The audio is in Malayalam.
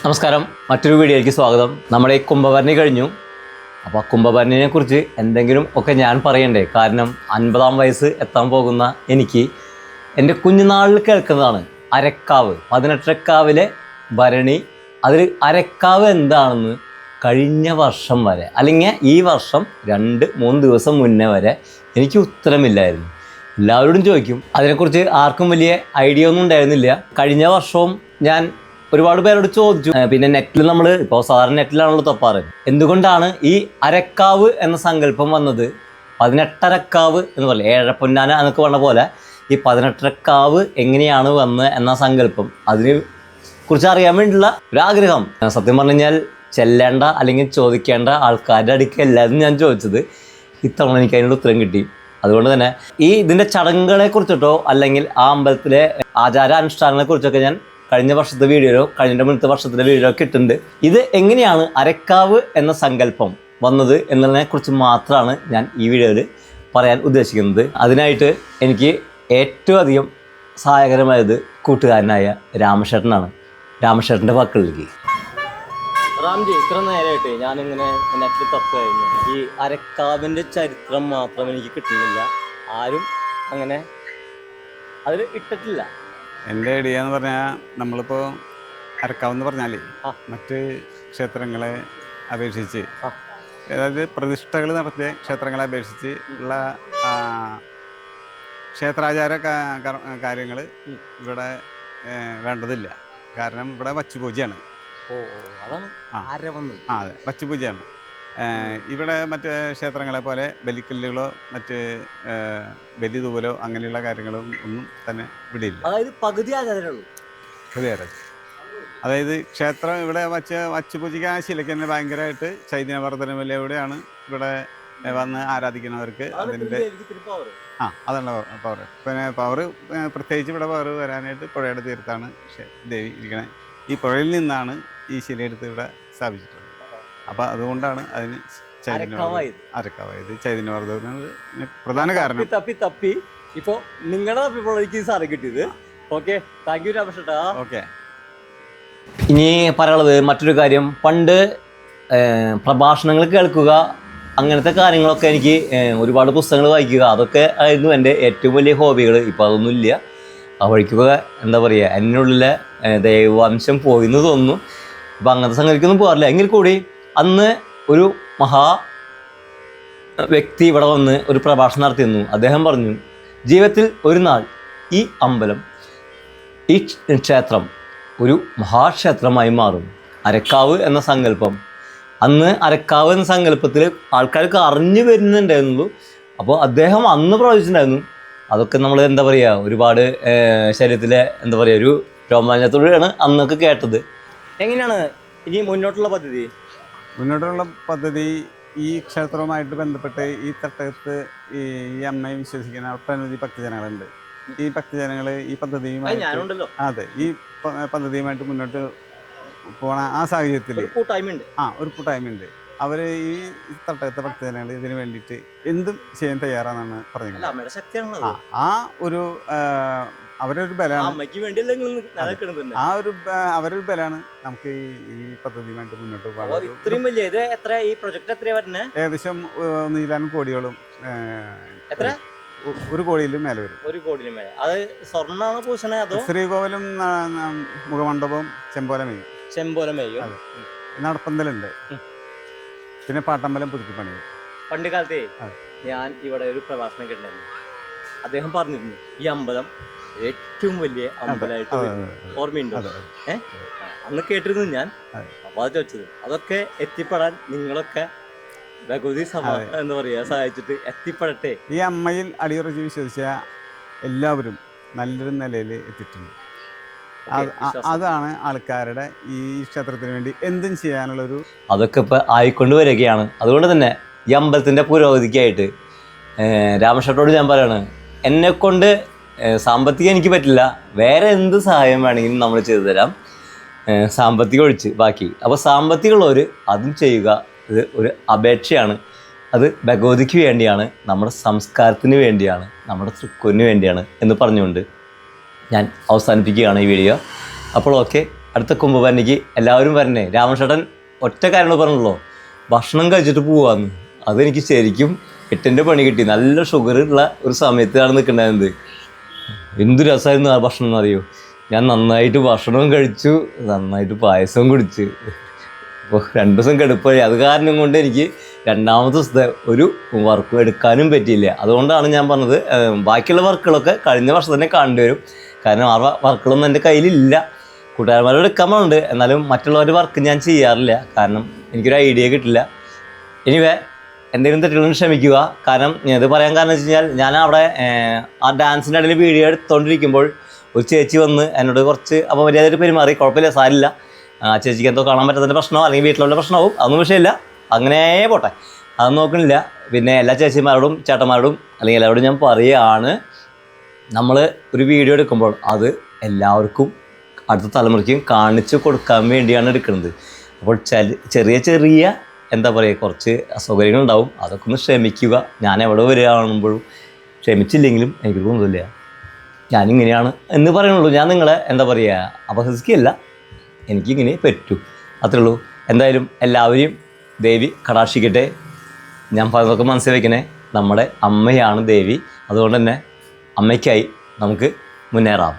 നമസ്കാരം, മറ്റൊരു വീഡിയോയിലേക്ക് സ്വാഗതം. നമ്മുടെ ഈ കുംഭഭരണി കഴിഞ്ഞു. അപ്പോൾ കുംഭഭരണിനെ കുറിച്ച് എന്തെങ്കിലും ഒക്കെ ഞാൻ പറയണ്ടേ? കാരണം 50-ാം വയസ്സ് എത്താൻ പോകുന്ന എനിക്ക് എൻ്റെ കുഞ്ഞുനാളിൽ കേൾക്കുന്നതാണ് അരക്കാവ്. 18കാവിലെ ഭരണി. അതിൽ അരക്കാവ് എന്താണെന്ന് കഴിഞ്ഞ വർഷം വരെ, അല്ലെങ്കിൽ ഈ വർഷം 2-3 ദിവസം മുന്നേ വരെ എനിക്ക് ഉത്തരമില്ലായിരുന്നു. എല്ലാവരോടും ചോദിക്കും, അതിനെക്കുറിച്ച് ആർക്കും വലിയ ഐഡിയ ഒന്നും ഉണ്ടായിരുന്നില്ല. കഴിഞ്ഞ വർഷവും ഞാൻ ഒരുപാട് പേരോട് ചോദിച്ചു. പിന്നെ നെറ്റിൽ നമ്മൾ ഇപ്പോൾ സാധാരണ നെറ്റിലാണല്ലോ തപ്പാറ്. എന്തുകൊണ്ടാണ് ഈ അരക്കാവ് എന്ന സങ്കല്പം വന്നത്? 18അരക്കാവ് എന്ന് പറയില്ല, ഏഴപ്പൊന്നാന എന്നൊക്കെ പറഞ്ഞ പോലെ ഈ 18അരക്കാവ് എങ്ങനെയാണ് വന്നത് എന്ന സങ്കല്പം, അതിനെ കുറിച്ച് അറിയാൻ വേണ്ടിയുള്ള ഒരാഗ്രഹം. സത്യം പറഞ്ഞു കഴിഞ്ഞാൽ ചെല്ലേണ്ട അല്ലെങ്കിൽ ചോദിക്കേണ്ട ആൾക്കാരുടെ അടുക്കല്ലായിരുന്നു ഞാൻ ചോദിച്ചത്. ഇത്തവണ എനിക്ക് അതിനോട് ഉത്തരം കിട്ടി. അതുകൊണ്ട് തന്നെ ഇതിൻ്റെ ചടങ്ങുകളെ കുറിച്ചിട്ടോ അല്ലെങ്കിൽ ആ അമ്പലത്തിലെ ആചാര അനുഷ്ഠാനങ്ങളെ കുറിച്ചൊക്കെ ഞാൻ കഴിഞ്ഞ വർഷത്തെ വീഡിയോയിലോ കഴിഞ്ഞ മുന്നത്തെ വർഷത്തിലെ വീഡിയോയിലോ ഇട്ടിട്ടുണ്ട്. ഇത് എങ്ങനെയാണ് അരക്കാവ് എന്ന സങ്കല്പം വന്നത് എന്നതിനെക്കുറിച്ച് മാത്രമാണ് ഞാൻ ഈ വീഡിയോയിൽ പറയാൻ ഉദ്ദേശിക്കുന്നത്. അതിനായിട്ട് എനിക്ക് ഏറ്റവും അധികം സഹായകരമായത് കൂട്ടുകാരനായ രാമശേട്ടനാണ്. രാമശേട്ടൻ്റെ വാക്കുകളിലേക്ക്. റാംജി, ഇത്ര നേരമായിട്ട് ഞാനിങ്ങനെ നെറ്റിൽ തപ്പായിരുന്നു. ഈ അരക്കാവിൻ്റെ ചരിത്രം മാത്രം എനിക്ക് കിട്ടുന്നില്ല. ആരും അങ്ങനെ അതിൽ ഇട്ടിട്ടില്ല. എൻ്റെ ഐഡിയ എന്ന് പറഞ്ഞാൽ, നമ്മളിപ്പോൾ അരക്കാവെന്ന് പറഞ്ഞാൽ മറ്റ് ക്ഷേത്രങ്ങളെ അപേക്ഷിച്ച്, അതായത് പ്രതിഷ്ഠകൾ നടത്തിയ ക്ഷേത്രങ്ങളെ അപേക്ഷിച്ച് ഉള്ള ക്ഷേത്രാചാര കാര്യങ്ങൾ ഇവിടെ വേണ്ടതില്ല. കാരണം ഇവിടെ വച്ചുപൂജയാണ്. അതെ, വച്ചുപൂജയാണ്. ഇവിടെ മറ്റ് ക്ഷേത്രങ്ങളെ പോലെ ബലിക്കല്ലുകളോ മറ്റ് ബലിതൂവലോ അങ്ങനെയുള്ള കാര്യങ്ങളും ഒന്നും തന്നെ ഇവിടെ ഇല്ല. അതായത് പകുതി ആചാരമുള്ളൂ. അതായത് ക്ഷേത്രം ഇവിടെ വച്ചുപൂജിക്കാൻ ശീലയ്ക്ക് തന്നെ ഭയങ്കരമായിട്ട് ചൈതന്യവർദ്ധനവിലൂടെയാണ് ഇവിടെ വന്ന് ആരാധിക്കുന്നവർക്ക് അതിൻ്റെ അതാണ് പവർ. പിന്നെ പവർ പ്രത്യേകിച്ച് ഇവിടെ പവർ വരാനായിട്ട് പുഴയുടെ തീരത്താണ് ദേവി ഇരിക്കണേ. ഈ പുഴയിൽ നിന്നാണ് ഈ ശിലയെടുത്ത് ഇവിടെ സ്ഥാപിച്ചിട്ടുള്ളത്. അപ്പം അതുകൊണ്ടാണ് അതിന് അരക്കാവായത്. ചൈതന്യവർദ്ധന പ്രധാന കാരണം. തപ്പി ഇപ്പോൾ നിങ്ങളുടെ തപ്പിപ്പോഴേക്ക് സാറ് കിട്ടിയത്. ഓക്കെ, താങ്ക് യു രാമേഷേട്ടാ. ഓക്കെ, ഇനി പറയാനുള്ളത് മറ്റൊരു കാര്യം. പണ്ട് പ്രഭാഷണങ്ങൾ കേൾക്കുക, അങ്ങനത്തെ കാര്യങ്ങളൊക്കെ എനിക്ക് ഒരുപാട് പുസ്തകങ്ങൾ വായിക്കുക, അതൊക്കെ ആയിരുന്നു എൻ്റെ ഏറ്റവും വലിയ ഹോബികൾ. ഇപ്പോൾ അതൊന്നും ഇല്ല. ആ വഴിക്കൊക്കെ എന്താ പറയുക, എന്നുള്ളിലെ ദൈവാംശം പോയിന്ന് തോന്നുന്നു. ഇപ്പം അങ്ങനത്തെ സംഗതിക്കൊന്നും പോകാറില്ല. എങ്കിൽ കൂടി അന്ന് ഒരു മഹാ വ്യക്തി ഇവിടെ വന്ന് ഒരു പ്രഭാഷണം നടത്തിയിരുന്നു. അദ്ദേഹം പറഞ്ഞു, ജീവിതത്തിൽ ഒരു നാൾ ഈ അമ്പലം, ഈ ക്ഷേത്രം ഒരു മഹാക്ഷേത്രമായി മാറും. അരക്കാവ് എന്ന സങ്കല്പം, അന്ന് അരക്കാവ് എന്ന സങ്കല്പത്തിൽ ആൾക്കാർക്ക് അറിഞ്ഞു വരുന്നുണ്ടായിരുന്നുള്ളൂ. അപ്പോൾ അദ്ദേഹം അന്ന് പ്രവചിച്ചിട്ടുണ്ടായിരുന്നു. അതൊക്കെ നമ്മൾ എന്താ പറയുക, ഒരുപാട് ശരീരത്തിലെ എന്താ പറയുക ഒരു രോമാഞ്ചത്തോടെയാണ് അന്നൊക്കെ കേട്ടത്. എങ്ങനെയാണ് ഇനി മുന്നോട്ടുള്ള പദ്ധതി? മുന്നോട്ടുള്ള പദ്ധതി ഈ ക്ഷേത്രവുമായിട്ട് ബന്ധപ്പെട്ട് ഈ തട്ടകത്ത് ഈ അമ്മയെ വിശ്വസിക്കുന്ന ഒട്ടനവധി ഭക്തജനങ്ങളുണ്ട്. ഈ ഭക്തജനങ്ങൾ ഈ പദ്ധതിയുമായിട്ട് ഈ പദ്ധതിയുമായിട്ട് മുന്നോട്ട് പോണ ആ സാഹചര്യത്തിൽ ഒരു കൂട്ടായ്മയുണ്ട്. അവർ ഈ തട്ടകത്തെ ഭക്തജനങ്ങൾ ഇതിനു വേണ്ടിയിട്ട് എന്തും ചെയ്യാൻ തയ്യാറാണെന്നാണ് പറഞ്ഞത്. ആ ഒരു അവരൊരു ബലമാണ്, അവരൊരു ബലമാണ് നമുക്ക് ഈ പദ്ധതിയുമായിട്ട് മുന്നോട്ട് പോകാൻ. ഏകദേശം 1 കോടിയോളം, 1 കോടിയിലും മേലെ വരും. 1 കോടിയിലും മേലെ. അത് സ്വർണ്ണാണ് പൂശണേ അതോ? ശ്രീകോവിലും മുഖമണ്ഡപവും ചെമ്പോലമേയും അതെ. നടപ്പന്തലുണ്ട്. പിന്നെ പാട്ടമ്പലം പുതുക്കിപ്പണിയും. പണ്ട് കാലത്തെ ഞാൻ ഇവിടെ ഒരു പ്രഭാഷണം കേട്ടിരുന്നു. അദ്ദേഹം പറഞ്ഞിരുന്നു ഈ അമ്പലം ഏറ്റവും വലിയ അമ്പലമായിട്ട് ഓർമ്മയുണ്ടോ? അന്ന് കേട്ടിരുന്നു ഞാൻ. അപ്പോൾ അത് ചോദിച്ചത്, അതൊക്കെ എത്തിപ്പെടാൻ നിങ്ങളൊക്കെ ഭഗവതി എന്താ പറയുക സഹായിച്ചിട്ട് എത്തിപ്പെടട്ടെ. ഈ അമ്മയിൽ അടിയുറച്ച് വിശ്വസിച്ച എല്ലാവരും നല്ലൊരു നിലയിൽ എത്തിയിട്ടുണ്ട്. അതാണ് ആൾക്കാരുടെ ഈ ക്ഷേത്രത്തിന് വേണ്ടി എന്തും ചെയ്യാനുള്ളൊരു അതൊക്കെ ഇപ്പോൾ ആയിക്കൊണ്ട് വരികയാണ്. അതുകൊണ്ട് തന്നെ ഈ അമ്പലത്തിൻ്റെ പുരോഗതിക്കായിട്ട് രാമേഷേട്ടനോട് ഞാൻ പറയാണ്, എന്നെക്കൊണ്ട് സാമ്പത്തികം എനിക്ക് പറ്റില്ല, വേറെ എന്ത് സഹായം വേണമെങ്കിലും നമ്മൾ ചെയ്തു തരാം, സാമ്പത്തികം ഒഴിച്ച് ബാക്കി. അപ്പോൾ സാമ്പത്തികമുള്ളവർ അതും ചെയ്യുക. ഇത് ഒരു അപേക്ഷയാണ്. അത് ഭഗവതിക്ക് വേണ്ടിയാണ്, നമ്മുടെ സംസ്കാരത്തിന് വേണ്ടിയാണ്, നമ്മുടെ തൃക്കൊന്നിന് വേണ്ടിയാണ് എന്ന് പറഞ്ഞുകൊണ്ട് ഞാൻ അവസാനിപ്പിക്കുകയാണ് ഈ വീഡിയോ. അപ്പോൾ ഓക്കെ, അടുത്ത കുംഭഭരണിക്ക് എല്ലാവരും വരണേ. രാമചേട്ടൻ ഒറ്റ കാര്യങ്ങൾ പറഞ്ഞുള്ളൂ, ഭക്ഷണം കഴിച്ചിട്ട് പോവാന്ന്. അതെനിക്ക് ശരിക്കും 8ൻ്റെ പണി കിട്ടി. നല്ല ഷുഗർ ഉള്ള ഒരു സമയത്താണ് നിൽക്കേണ്ടത്. എന്ത് രസമായിരുന്നു ആ ഭക്ഷണം എന്നറിയോ. ഞാൻ നന്നായിട്ട് ഭക്ഷണവും കഴിച്ചു, നന്നായിട്ട് പായസവും കുടിച്ചു. അപ്പോൾ 2 ദിവസം കടുപ്പായി. അത് കാരണം കൊണ്ട് എനിക്ക് 2ാമത്തെ ദിവസത്തെ ഒരു വർക്ക് എടുക്കാനും പറ്റിയില്ല. അതുകൊണ്ടാണ് ഞാൻ പറഞ്ഞത് ബാക്കിയുള്ള വർക്കുകളൊക്കെ കഴിഞ്ഞ വർഷം തന്നെ കാണേണ്ടി വരും. കാരണം ആ വർക്കുകളൊന്നും എൻ്റെ കയ്യിലില്ല. കൂട്ടുകാരന്മാരോട് എടുക്കാൻ പോകുന്നുണ്ട്, എന്നാലും മറ്റുള്ളവരുടെ വർക്ക് ഞാൻ ചെയ്യാറില്ല. കാരണം എനിക്കൊരു ഐഡിയ കിട്ടില്ല. എനിവേ എന്തെങ്കിലും തെറ്റുകളും ക്ഷമിക്കുക. കാരണം ഇത് പറയാൻ കാരണം വെച്ച് കഴിഞ്ഞാൽ ഞാൻ അവിടെ ആ ഡാൻസിൻ്റെ ഇടയിൽ വീഡിയോ എടുത്തുകൊണ്ടിരിക്കുമ്പോൾ ഒരു ചേച്ചി വന്ന് എന്നോട് കുറച്ച് അപമര്യാദയായിട്ട് പെരുമാറി. കുഴപ്പമില്ല, സാരില്ല. ചേച്ചിക്ക് എന്തോ കാണാൻ പറ്റാത്തതിൻ്റെ പ്രശ്നമോ അല്ലെങ്കിൽ വീട്ടിലുള്ള പ്രശ്നവും അതൊന്നും വിഷയമില്ല, അങ്ങനെ പോട്ടെ, അതൊന്നും നോക്കണില്ല. പിന്നെ എല്ലാ ചേച്ചിമാരോടും ചേട്ടന്മാരോടും അല്ലെങ്കിൽ എല്ലാവരോടും ഞാൻ പറയുകയാണ്, നമ്മൾ ഒരു വീഡിയോ എടുക്കുമ്പോൾ അത് എല്ലാവർക്കും അടുത്ത തലമുറയ്ക്കും കാണിച്ചു കൊടുക്കാൻ വേണ്ടിയാണ് എടുക്കുന്നത്. അപ്പോൾ ചെറിയ ചെറിയ എന്താ പറയുക കുറച്ച് അസൗകര്യങ്ങളുണ്ടാവും, അതൊക്കെ ഒന്ന് ക്ഷമിക്കുക. ഞാൻ എവിടെ വരികയാണെമ്പോഴും ക്ഷമിച്ചില്ലെങ്കിലും എനിക്ക് തോന്നുന്നില്ല, ഞാനിങ്ങനെയാണ് എന്ന് പറയുന്നുള്ളൂ. ഞാൻ നിങ്ങളെ എന്താ പറയുക അപഹസിക്കുകയല്ല, എനിക്കിങ്ങനെ പറ്റൂ, അത്രേ ഉള്ളൂ. എന്തായാലും എല്ലാവരെയും ദേവി കടാക്ഷിക്കട്ടെ. ഞാൻ പറഞ്ഞതൊക്കെ മനസ്സിൽ വയ്ക്കണേ, നമ്മുടെ അമ്മയാണ് ദേവി. അതുകൊണ്ട് തന്നെ അമ്മയ്ക്കായി നമുക്ക് മുന്നേറാം.